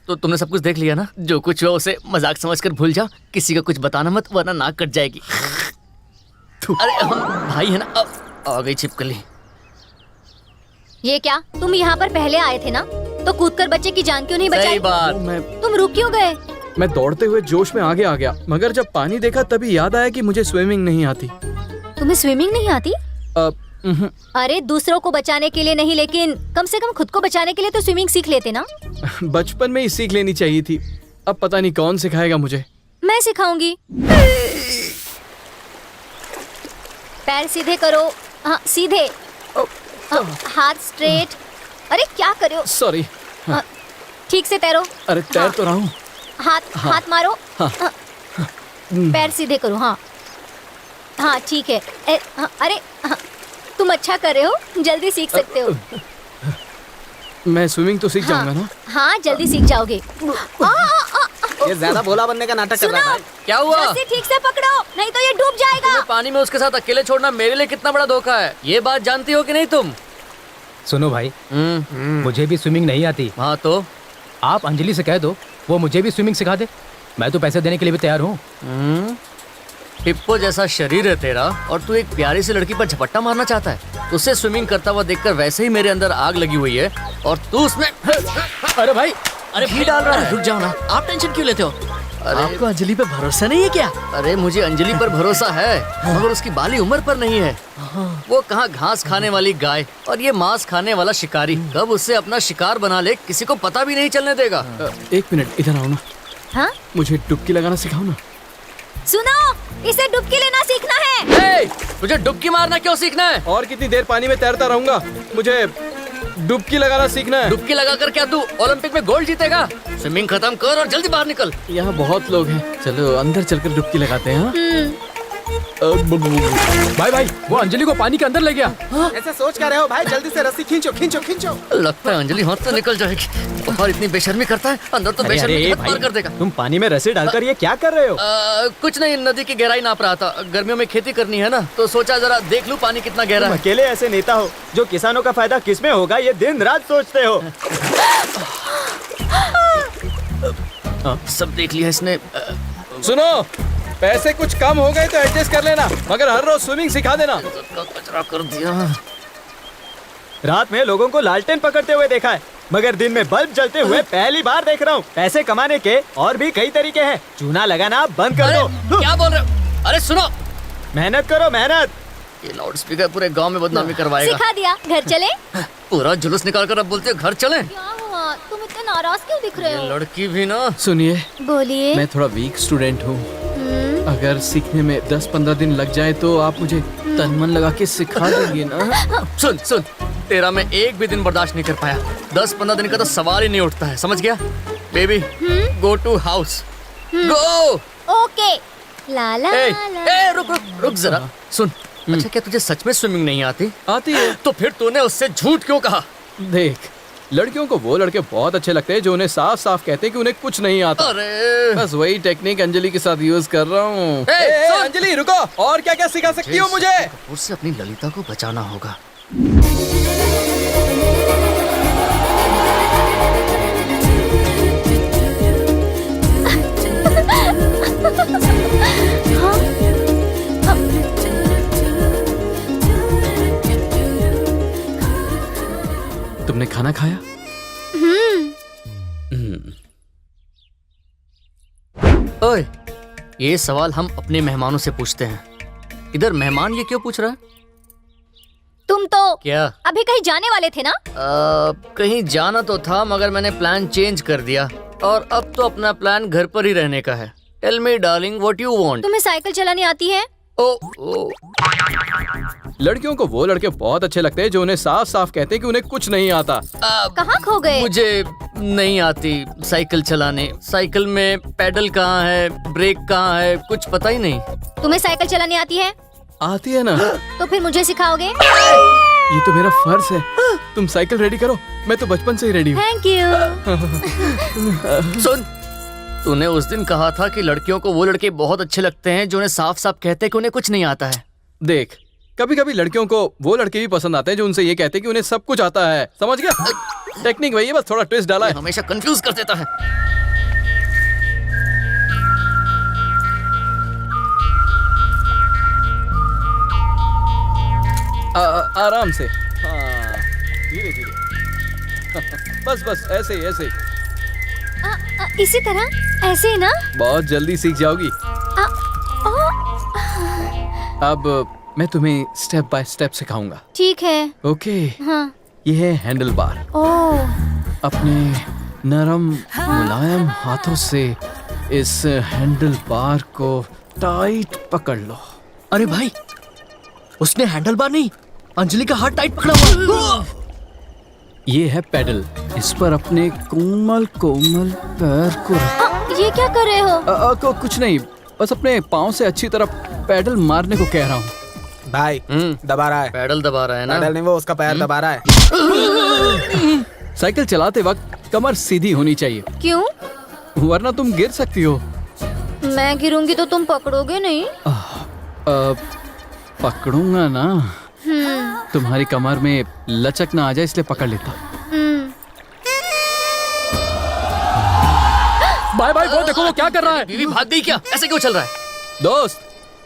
तो तुमने सब कुछ देख लिया ना? जो कुछ हो उसे मजाक समझकर भूल जाओ, किसी को कुछ बताना मत वरना नाक कट जाएगी। अरे हम भाई है ना। अब आ गई छिपकली। ये क्या, तुम यहाँ पर पहले आए थे ना, तो कूदकर बच्चे की जान क्यों नहीं बचाई? सही बात। तुम रुक क्यों गए? मैं दौड़ते हुए जोश में आगे आ गया, मगर जब पानी देखा तभी याद आया कि मुझे स्विमिंग नहीं आती। तुम्हें स्विमिंग नहीं आती? अरे दूसरों को बचाने के लिए नहीं, लेकिन कम से कम खुद को बचाने के लिए तो स्विमिंग सीख लेते ना। बचपन में ही सीख लेनी चाहिए थी। अब पता नहीं कौन सिखाएगा मुझे। मैं सिखाऊंगी। पैर सीधे करो। हाँ सीधे। हाथ स्ट्रेट। अरे क्या कर रहे हो? सॉरी। ठीक से तैरो। अरे तैर तो रहा हूँ। हाथ मारो। पैर सीधे करो। हाँ हाँ ठीक है। अरे तुम अच्छा कर रहे हो, जल्दी सीख सकते हो। मैं स्विमिंग तो सीख जाऊंगा ना? हाँ जल्दी सीख जाओगे। ये ज्यादा भोला बनने का नाटक कर रहा है। क्या हुआ? रस्सी ठीक से पकड़ो, नहीं तो ये डूब जाएगा। तुम्हें पानी में उसके साथ अकेले छोड़ना मेरे लिए कितना बड़ा धोखा है, ये बात जानती हो कि नहीं तुम? सुनो भाई, मुझे भी स्विमिंग नहीं आती। हाँ तो आप अंजलि से कह दो, वो मुझे भी स्विमिंग सिखा दे। मैं तो पैसे देने के लिए भी तैयार हूँ। हिप्पो जैसा शरीर है तेरा और तू एक प्यारी सी लड़की पर झपट्टा मारना चाहता है। उसे स्विमिंग करता हुआ देखकर वैसे ही मेरे अंदर आग लगी हुई है और तू उसमें अरे भाई, अरे घी डाल रहा है। रुक जाओ ना, आप टेंशन क्यों लेते हो? अरे आपको अंजलि पे भरोसा नहीं है क्या? अरे मुझे अंजलि पर भरोसा है, मगर उसकी बाली उम्र पर नहीं है। वो कहाँ घास खाने वाली गाय और ये मांस खाने वाला शिकारी, कब उससे अपना शिकार बना ले किसी को पता भी नहीं चलने देगा। एक मिनट इधर आओ ना। हाँ? मुझे डुबकी लगाना सिखाओ ना। सुनो, इसे डुबकी लेना सीखना है। तुझे डुबकी मारना क्यों सीखना है? और कितनी देर पानी में तैरता रहूंगा, मुझे डुबकी लगाना सीखना है। डुबकी लगाकर क्या तू ओलंपिक में गोल्ड जीतेगा? स्विमिंग खत्म कर और जल्दी बाहर निकल। यहाँ बहुत लोग हैं, चलो अंदर चलकर डुबकी लगाते हैं। भाई भाई, वो अंजलि को पानी के अंदर ले गया। ऐसे सोच क्या रहे हो भाई? जल्दी से रस्सी खींचो खींचो खींचो। लगता है अंजलि हाथ से निकल जाएगी और इतनी बेशर्मी करता है, अंदर तो बेशर्मी पार कर देगा। तुम पानी में रस्सी डालकर ये क्या कर रहे हो? कुछ नहीं, नदी की गहराई नाप रहा था। गर्मियों में खेती करनी है ना, तो सोचा जरा देख लूं पानी कितना गहरा है। अकेले ऐसे नेता हो जो किसानों का फायदा किसमें होगा ये दिन रात सोचते हो। सब देख लिया इसने। सुनो, पैसे कुछ कम हो गए तो एडजस्ट कर लेना, मगर हर रोज स्विमिंग सिखा देना। कचरा कर दिया। रात में लोगों को लालटेन पकड़ते हुए देखा है, मगर दिन में बल्ब जलते हुए पहली बार देख रहा हूँ। पैसे कमाने के और भी कई तरीके हैं, चूना लगाना बंद कर दो। क्या बोल रहे हो? अरे सुनो, मेहनत करो मेहनत। ये लाउड स्पीकर पूरे गांव में बदनामी करवाएगा। सिखा दिया, घर चले। पूरा जुलूस निकाल कर अब बोलते हो घर चले। क्या हुआ, तुम इतने नाराज क्यों दिख रहे हो? लड़की भी ना। सुनिए, बोलिए। मैं थोड़ा वीक स्टूडेंट हूँ। अगर सीखने में 10-15 दिन लग जाए तो आप मुझे तन मन लगा के सिखा देंगे ना? सुन सुन, तेरा मैं एक भी दिन बर्दाश्त नहीं कर पाया। 10-15 दिन का तो सवाल ही नहीं उठता है, समझ गया? Baby, go to house, go. Okay. ला ला ला। रुक रुक रुक जरा, सुन। अच्छा, क्या तुझे सच में स्विमिंग नहीं आती? आती है। तो फिर तूने उससे झूठ क्यों कहा? देख, लड़कियों को वो लड़के बहुत अच्छे लगते हैं जो उन्हें साफ साफ कहते हैं कि उन्हें कुछ नहीं आता। अरे बस वही टेक्निक अंजलि के साथ यूज कर रहा हूँ। अंजलि रुको, और क्या क्या सिखा सकती हो मुझे? उससे अपनी ललिता को बचाना होगा। तुमने खाना खाया? ओए, ये सवाल हम अपने मेहमानों से पूछते हैं। इधर मेहमान ये क्यों पूछ रहा है? तुम तो क्या अभी कहीं जाने वाले थे ना? कहीं जाना तो था, मगर मैंने प्लान चेंज कर दिया और अब तो अपना प्लान घर पर ही रहने का है। Tell me darling, what you want? तुम्हें साइकिल चलानी आती है? ओ लड़कियों को वो लड़के बहुत अच्छे लगते हैं जो उन्हें साफ साफ कहते हैं कि उन्हें कुछ नहीं आता। कहाँ खो गए? मुझे नहीं आती साइकिल चलाने। साइकिल में पैडल कहाँ है, ब्रेक कहाँ है, कुछ पता ही नहीं। तुम्हें साइकिल चलानी आती है? आती है ना। तो फिर मुझे सिखाओगे? ये तो मेरा फर्ज है। तुम साइकिल रेडी करो, मैं तो बचपन से ही रेडी हूँ। Thank you. सुन, तूने उस दिन कहा था कि लड़कियों को वो लड़के बहुत अच्छे लगते हैं जो उन्हें साफ साफ कहते हैं कि उन्हें कुछ नहीं आता है। देख, कभी कभी लड़कियों को वो लड़के भी पसंद आते हैं जो उनसे ये कहते हैं कि उन्हें सब कुछ आता है, समझ गया? टेक्निक वही है, बस थोड़ा ट्विस्ट डाला है। हमेशा कंफ्यूज कर देता है। आराम से, हाँ, धीरे धीरे। बस बस ऐसे ही, ऐसे ही। इसी तरह, ऐसे ही ना? बहुत जल्दी सीख जाओगी। अब मैं तुम्हें स्टेप बाय स्टेप सिखाऊंगा। ठीक है। ओके। हाँ। ये है हैंडल बार। ओह। अपने नरम मुलायम हाथों से इस हैंडल बार को टाइट पकड़ लो। अरे भाई, उसने हैंडल बार नहीं, अंजलि का हाथ टाइट पकड़ा हुआ। ये है पेडल, इस पर अपने कोमल कोमल पैर को ये क्या कर रहे हो? कुछ नहीं, बस अपने पाँव से अच्छी तरह पेडल मारने को कह रहा हूँ। भाई दबा रहा है। पैडल दबा रहा है ना? पैडल नहीं, वो उसका पैर दबा रहा है। साइकिल चलाते वक्त कमर सीधी होनी चाहिए, क्यों? वरना तुम गिर सकती हो। मैं गिरूंगी तो तुम पकड़ोगे नहीं? पकड़ूंगा ना। तुम्हारी कमर में लचक ना आ जाए इसलिए पकड़ लेता। भाई भाई, वो देखो वो क्या कर रहा है। बीवी भाग गई क्या? ऐसे क्यों चल रहा है? दोस्त,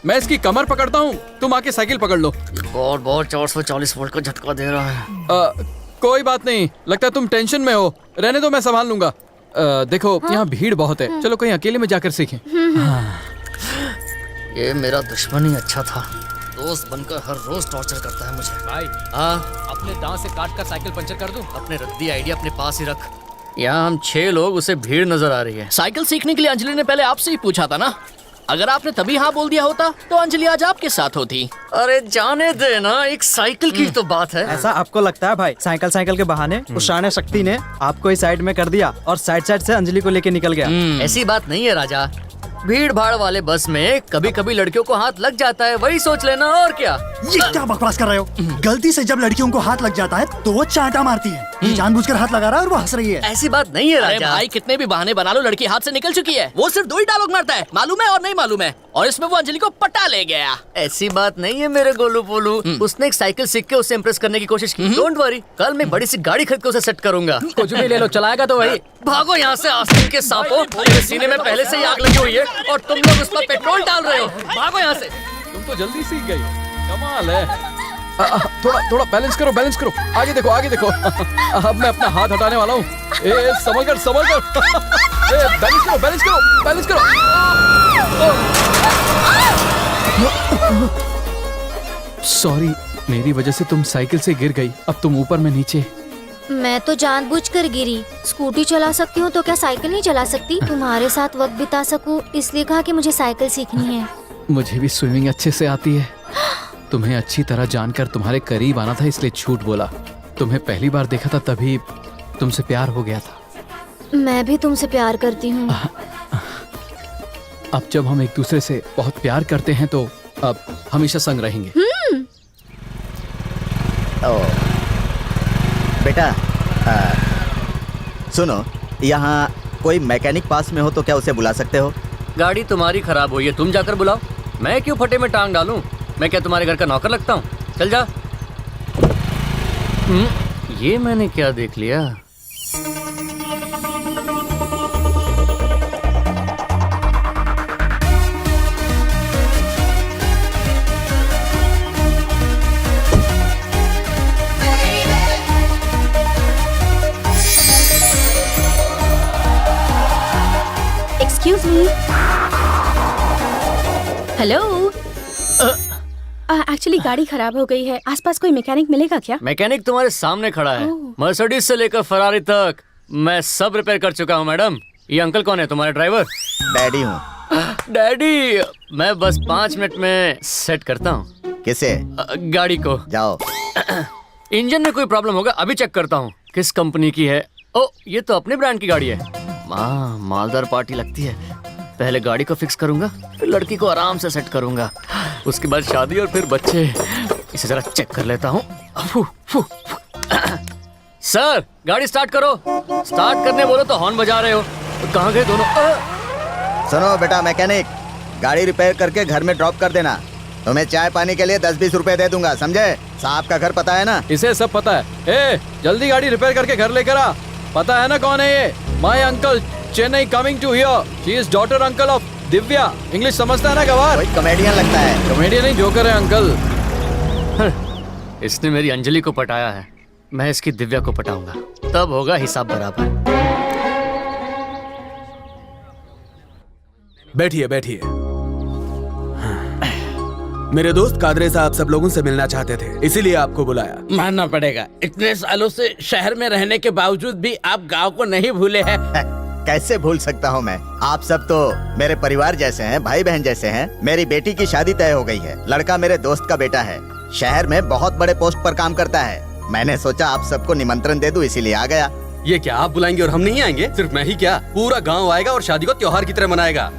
मैं इसकी कमर पकड़ता हूँ, तुम आके साइकिल पकड़ लो। बहुत बहुत 440 वोल्ट का झटका दे रहा है। कोई बात नहीं, लगता है तुम टेंशन में हो, रहने दो, मैं संभाल लूंगा। देखो यहाँ भीड़ बहुत है, चलो कहीं अकेले में जाकर सीखें। ये मेरा दुश्मन ही अच्छा था, दोस्त बनकर हर रोज टॉर्चर करता है मुझे। भाई, हाँ, अपने दांत से काट कर साइकिल पंचर कर दूं? अपने रद्दी आइडिया अपने पास ही रख। यहाँ हम 6 लोग, उसे भीड़ नजर आ रही है। साइकिल सीखने के लिए अंजलि ने पहले आपसे ही पूछा था ना? अगर आपने तभी हाँ बोल दिया होता तो अंजलि आज आपके साथ होती। अरे जाने दे ना, एक साइकिल की तो बात है। ऐसा आपको लगता है भाई? साइकिल के बहाने उस शाने शक्ति ने आपको इस साइड में कर दिया और साइड से अंजलि को लेके निकल गया। ऐसी बात नहीं है राजा, भीड़ भाड़ वाले बस में कभी कभी लड़कियों को हाथ लग जाता है, वही सोच लेना और क्या। ये क्या बकवास कर रहे हो? गलती से जब लड़कियों को हाथ लग जाता है तो वो चांटा मारती है। ये जानबूझकर हाथ लगा रहा है और वो हंस रही है। ऐसी बात नहीं है अरे राजा। भाई, कितने भी बहाने बना लो, लड़की हाथ से निकल चुकी है। वो सिर्फ 2 ही डायलॉग मारता है, मालूम है और नहीं मालूम है, और इसमें वो अंजलि को पटा ले गया। ऐसी बात नहीं है मेरे गोलू पोलू, उसने एक साइकिल सीख के उसे इम्प्रेस करने की कोशिश की। डोंट वरी, कल मैं बड़ी सी गाड़ी खरीद के उसे सेट करूंगा। कुछ भी ले लो, चलाएगा तो वही। भागो यहाँ से आस्तीन के सांपों, मेरे सीने में पहले से ही आग लगी हुई है और तुम लोग उस पर पेट्रोल डाल रहे हो। भागो यहाँ से। तुम तो जल्दी सीख गई, कमाल है। थोड़ा बैलेंस करो, बैलेंस करो, आगे देखो, आगे देखो। अब मैं अपना हाथ हटाने वाला हूँ। संभल कर, संभल कर। बैलेंस करो, बैलेंस करो, बैलेंस करो। सॉरी, मेरी वजह से तुम साइकिल से गिर गई, अब तुम ऊपर में नीचे। मैं तो जानबूझकर गिरी। स्कूटी चला सकती हूँ तो क्या साइकिल नहीं चला सकती? तुम्हारे साथ वक्त बिता सकूं इसलिए कहा कि मुझे साइकिल सीखनी है। मुझे भी स्विमिंग अच्छे से आती है। तुम्हें अच्छी तरह जानकर तुम्हारे करीब आना था इसलिए झूठ बोला। तुम्हें पहली बार देखा था तभी तुमसे प्यार हो गया था। मैं भी तुमसे प्यार करती हूँ। अब जब हम एक दूसरे से बहुत प्यार करते हैं तो अब हमेशा संग रहेंगे। बेटा, सुनो, यहाँ कोई मैकेनिक पास में हो तो क्या उसे बुला सकते हो? गाड़ी तुम्हारी खराब हुई है, तुम जाकर बुलाओ। मैं क्यों फटे में टांग डालूं? मैं क्या तुम्हारे घर का नौकर लगता हूँ? चल जा। ये मैंने क्या देख लिया? Excuse me. हेलो। एक्चुअली गाड़ी खराब हो गई है, आसपास कोई मैकेनिक मिलेगा क्या? मैकेनिक तुम्हारे सामने खड़ा है, मर्सिडीज से लेकर फरारी तक मैं सब रिपेयर कर चुका हूँ मैडम। ये अंकल कौन है? तुम्हारे ड्राइवर? डैडी हूँ। डैडी, मैं बस 5 मिनट में सेट करता हूँ। किसे? गाड़ी को। जाओ। इंजन में कोई प्रॉब्लम होगा, अभी चेक करता हूँ। किस कंपनी की है? ओ, ये तो अपने ब्रांड की गाड़ी है। मालदार पार्टी लगती है। पहले गाड़ी को फिक्स करूंगा, फिर लड़की को आराम से सेट करूंगा, उसके बाद शादी और फिर बच्चे। इसे जरा चेक कर लेता हूँ। सर, गाड़ी स्टार्ट करो। स्टार्ट करने बोलो तो हॉर्न बजा रहे हो। तो कहाँ गए दोनों? सुनो बेटा मैकेनिक, गाड़ी रिपेयर करके घर में ड्रॉप कर देना। तुम्हें चाय पानी के लिए 10-20 रुपए दे दूंगा, समझे? साहब का घर पता है ना? इसे सब पता है। ए जल्दी गाड़ी रिपेयर करके घर लेकर आ। पता है ना कौन है ये? My uncle, Chennai coming to here. She is daughter uncle of Divya. English समझता है ना गवार? कोई कॉमेडियन लगता है। कॉमेडियन नहीं, जोकर है अंकल। इसने मेरी अंजलि को पटाया है, मैं इसकी दिव्या को पटाऊंगा, तब होगा हिसाब बराबर। बैठिए बैठिए। मेरे दोस्त कादरे साहब सब लोगों से मिलना चाहते थे, इसीलिए आपको बुलाया। मानना पड़ेगा, इतने सालों से शहर में रहने के बावजूद भी आप गांव को नहीं भूले हैं। कैसे भूल सकता हूँ मैं? आप सब तो मेरे परिवार जैसे हैं, भाई बहन जैसे हैं। मेरी बेटी की शादी तय हो गई है। लड़का मेरे दोस्त का बेटा है, शहर में बहुत बड़े पोस्ट पर काम करता है। मैंने सोचा आप सबको निमंत्रण दे दूं, इसीलिए आ गया। ये क्या आप बुलाएंगे और हम नहीं आएंगे? सिर्फ मैं ही क्या, पूरा गांव आएगा और शादी को त्योहार की तरह मनाएगा।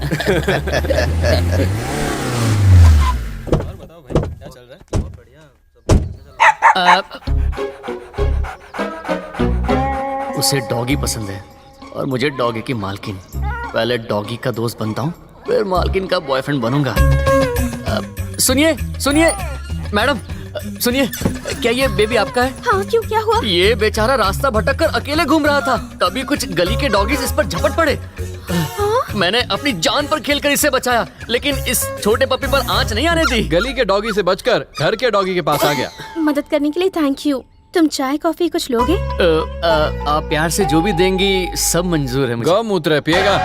उसे डॉगी पसंद है और मुझे डॉगी की मालकिन। पहले डॉगी का दोस्त बनता हूँ, फिर मालकिन का बॉयफ्रेंड बनूंगा। सुनिए सुनिए मैडम, सुनिए, क्या ये बेबी आपका है? हाँ, क्यों, क्या हुआ? ये बेचारा रास्ता भटक कर अकेले घूम रहा था, तभी कुछ गली के डॉगीज इस पर झपट पड़े। मैंने अपनी जान पर खेलकर इसे बचाया, लेकिन इस छोटे पपी पर आंच नहीं आने दी। गली के डॉगी से बचकर घर के डॉगी के पास आ गया। मदद करने के लिए थैंक यू। तुम चाय कॉफी कुछ लोगे? आप प्यार से जो भी देंगी सब मंजूर है मुझे। गौमूत्र पिएगा?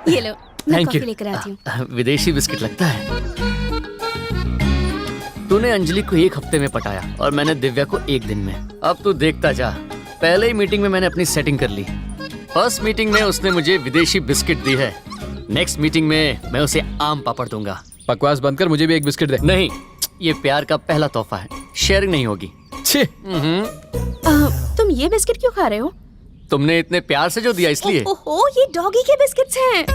ये लो, मैं थैंक कॉफी यू। लेकर आती हूँ। विदेशी बिस्किट लगता है। तूने अंजलि को 1 हफ्ते में पटाया और मैंने दिव्या को 1 दिन में। अब तू देखता जा। पहले ही मीटिंग में मैंने अपनी सेटिंग कर ली। फर्स्ट मीटिंग में उसने मुझे विदेशी बिस्किट दी है, नेक्स्ट मीटिंग में मैं उसे आम पापड़ दूंगा। बकवास बंद कर, मुझे भी एक बिस्किट दे। नहीं, ये प्यार का पहला तोहफा है, शेयरिंग नहीं होगी। छी। तुम ये बिस्किट क्यों खा रहे हो? तुमने इतने प्यार से जो दिया इसलिए। ओहो, ये डॉगी के बिस्किट्स हैं।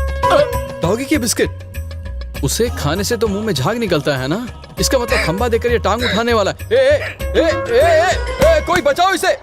डॉगी के बिस्किट? उसे खाने से तो मुंह में झाग निकलता है ना, इसका मतलब खंबा देकर ये टांग उठाने वाला है। ए, ए, ए, ए, ए, ए, कोई बचाओ इसे।